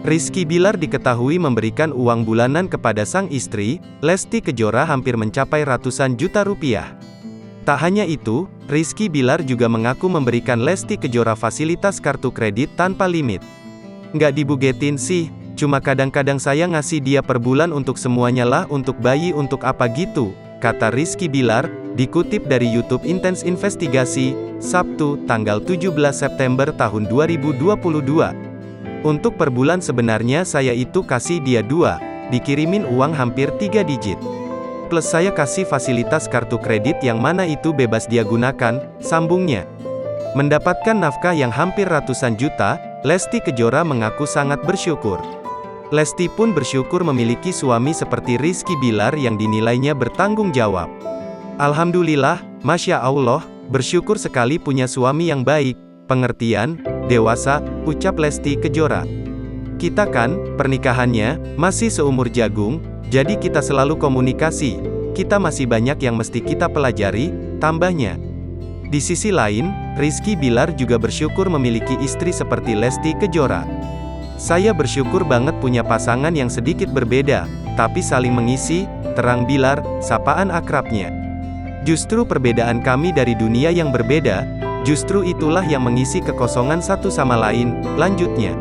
Rizky Bilar diketahui memberikan uang bulanan kepada sang istri, Lesti Kejora hampir mencapai ratusan juta rupiah. Tak hanya itu, Rizky Bilar juga mengaku memberikan Lesti Kejora fasilitas kartu kredit tanpa limit. Nggak dibugetin sih, cuma kadang-kadang saya ngasih dia per bulan untuk semuanya lah, untuk bayi untuk apa gitu, kata Rizky Bilar, dikutip dari YouTube Intens Investigasi, Sabtu, tanggal 17 September tahun 2022. Untuk per bulan sebenarnya saya itu kasih dia 2, dikirimin uang hampir 3 digit. Plus saya kasih fasilitas kartu kredit yang mana itu bebas dia gunakan, sambungnya. Mendapatkan nafkah yang hampir ratusan juta, Lesti Kejora mengaku sangat bersyukur. Lesti pun bersyukur memiliki suami seperti Rizky Bilar yang dinilainya bertanggung jawab. Alhamdulillah, Masya Allah, bersyukur sekali punya suami yang baik, pengertian, dewasa, ucap Lesti Kejora. Kita kan, pernikahannya, masih seumur jagung, jadi kita selalu komunikasi, kita masih banyak yang mesti kita pelajari, tambahnya. Di sisi lain, Rizky Bilar juga bersyukur memiliki istri seperti Lesti Kejora. Saya bersyukur banget punya pasangan yang sedikit berbeda, tapi saling mengisi, terang Bilar, sapaan akrabnya. Justru perbedaan kami dari dunia yang berbeda, justru itulah yang mengisi kekosongan satu sama lain, lanjutnya.